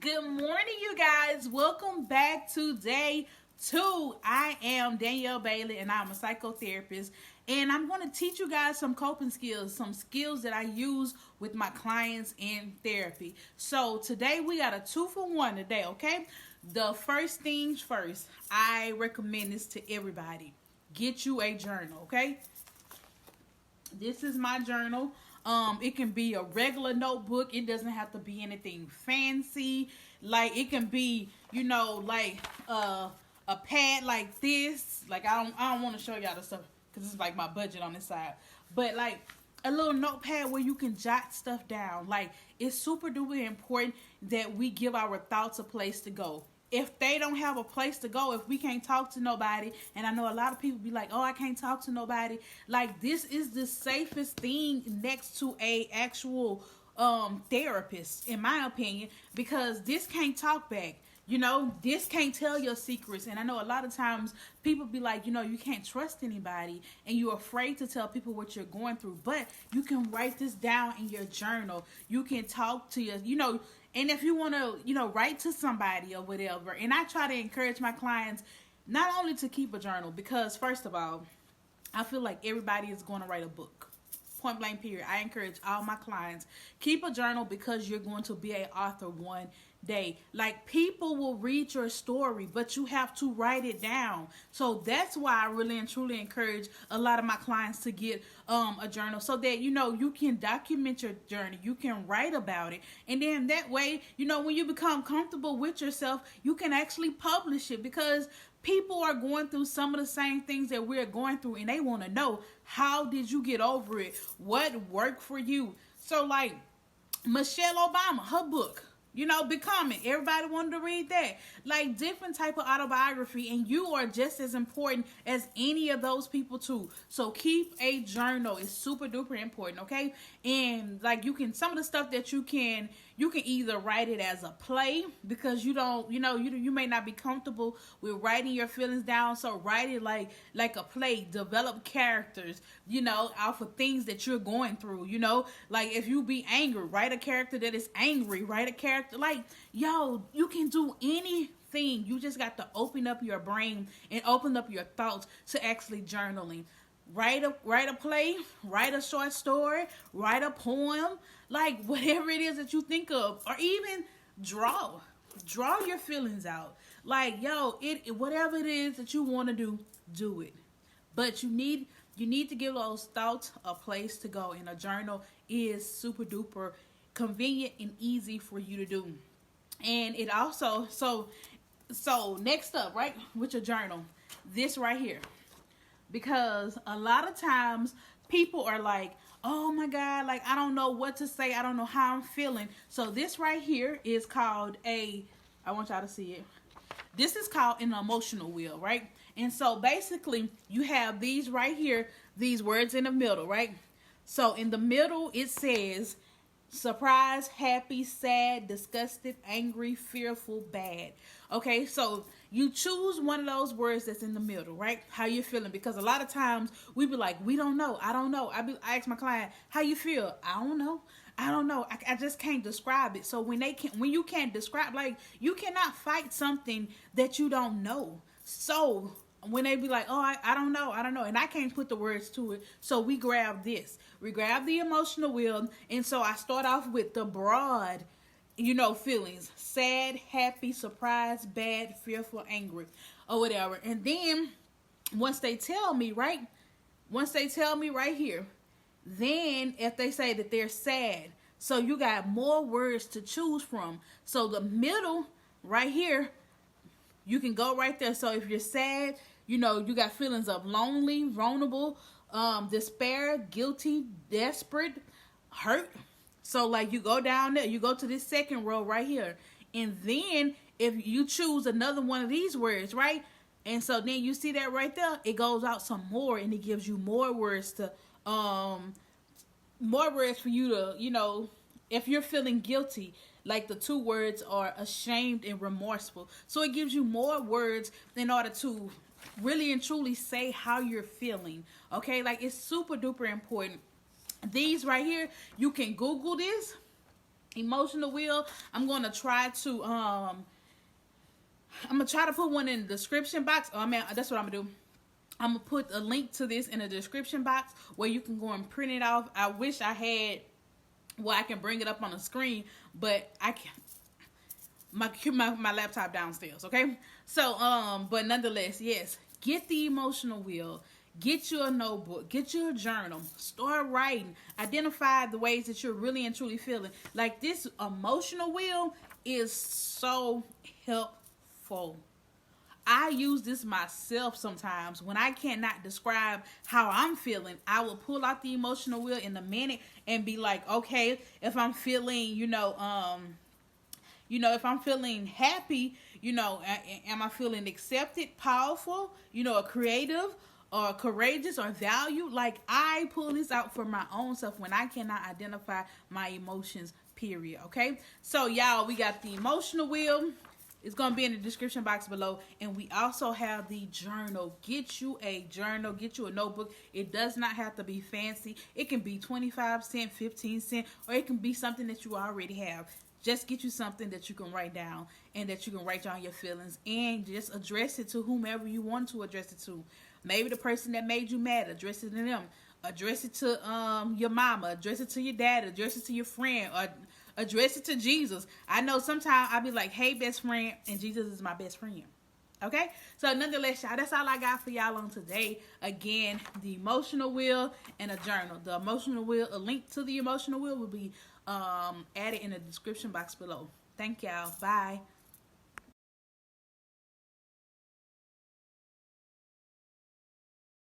Good morning, you guys. Welcome back to day two. I am Danielle Bailey, and I'm a psychotherapist. And I'm going to teach you guys some coping skills, some skills that I use with my clients in therapy. So today we got a 2-for-1 today, okay? The first things first, I recommend this to everybody. Get you a journal, okay? This is my journal. It can be a regular notebook. It doesn't have to be anything fancy. Like it can be, like a pad like this. Like I don't want to show y'all the stuff because it's like my budget on this side. But like a little notepad where you can jot stuff down. Like it's super duper important that we give our thoughts a place to go. If they don't have a place to go, if we can't talk to nobody, and I know a lot of people be like, oh, I can't talk to nobody. Like this is the safest thing next to a actual therapist, in my opinion, because this can't talk back. This can't tell your secrets. And I know a lot of times people be like, you can't trust anybody and you're afraid to tell people what you're going through. But you can write this down in your journal. You can talk to and if you want to, write to somebody or whatever. And I try to encourage my clients not only to keep a journal, because first of all, I feel like everybody is going to write a book. Point blank period. I encourage all my clients, keep a journal because you're going to be an author one day. Like people will read your story, but you have to write it down. So that's why I really and truly encourage a lot of my clients to get a journal, so that you can document your journey, you can write about it, and then that way when you become comfortable with yourself, you can actually publish it, because people are going through some of the same things that we're going through, and they want to know, how did you get over it? What worked for you? So like Michelle Obama, her book, Becoming. Everybody wanted to read that. Like different type of autobiography, and you are just as important as any of those people too. So keep a journal. It's super duper important, okay? And like some of the stuff that you can either write it as a play, because you may not be comfortable with writing your feelings down. So write it like a play. Develop characters, off of things that you're going through. Like if you be angry, write a character that is angry. Write a character like, you can do anything. You just got to open up your brain and open up your thoughts to actually journaling. Write a play, write a short story, write a poem, like whatever it is that you think of, or even draw your feelings out. Like whatever it is that you want to do it. But you need to give those thoughts a place to go, and a journal is super duper convenient and easy for you to do. And it also, so next up, right, with your journal, this right here. Because a lot of times people are like, oh my God, like I don't know what to say, I don't know how I'm feeling. So this right here is called I want y'all to see it. This is called an emotional wheel, right? And so basically you have these right here, these words in the middle, right? So in the middle it says surprised, happy, sad, disgusted, angry, fearful, bad. Okay, so you choose one of those words that's in the middle, right? How you feeling? Because a lot of times we be like, we don't know. I don't know. I ask my client, how you feel? I don't know. I just can't describe it. So when you can't describe, like you cannot fight something that you don't know. So when they be like, oh, I don't know, and I can't put the words to it, so we grab this. We grab the emotional wheel, and so I start off with the broad, feelings: sad, happy, surprised, bad, fearful, angry, or whatever. And then once they tell me right here, then if they say that they're sad, so you got more words to choose from. So the middle right here, you can go right there. So if you're sad, you got feelings of lonely, vulnerable, despair, guilty, desperate, hurt. So like you go down there, you go to this second row right here. And then if you choose another one of these words, right? And so then you see that right there, it goes out some more, and it gives you more words for you to, if you're feeling guilty, like the two words are ashamed and remorseful. So it gives you more words in order to really and truly say how you're feeling. Okay, like it's super duper important. These right here, you can Google this. emotional wheel, I'm going to try to put one in the description box. Oh, man, that's what I'm going to do. I'm going to put a link to this in the description box where you can go and print it off. I wish I had, well, I can bring it up on the screen, but I can't. My laptop downstairs, okay? So, but nonetheless, yes, get the emotional wheel. Get you a notebook. Get you a journal. Start writing. Identify the ways that you're really and truly feeling. Like, this emotional wheel is so helpful. I use this myself sometimes. When I cannot describe how I'm feeling, I will pull out the emotional wheel in a minute and be like, okay, if I'm feeling, if I'm feeling happy, am I feeling accepted, powerful, or creative, or courageous, or valued? Like, I pull this out for my own self when I cannot identify my emotions, period, okay? So, y'all, we got the emotional wheel. It's going to be in the description box below. And we also have the journal. Get you a journal. Get you a notebook. It does not have to be fancy. It can be 25 cents, 15 cents, or it can be something that you already have. Just get you something that you can write down and that you can write down your feelings and just address it to whomever you want to address it to. Maybe the person that made you mad, address it to them. Address it to your mama. Address it to your dad. Address it to your friend. Or address it to Jesus. I know sometimes I'll be like, hey, best friend, and Jesus is my best friend. Okay? So nonetheless, y'all, that's all I got for y'all on today. Again, the emotional wheel and a journal. The emotional wheel, a link to the emotional wheel will be added in the description box below. Thank y'all. Bye.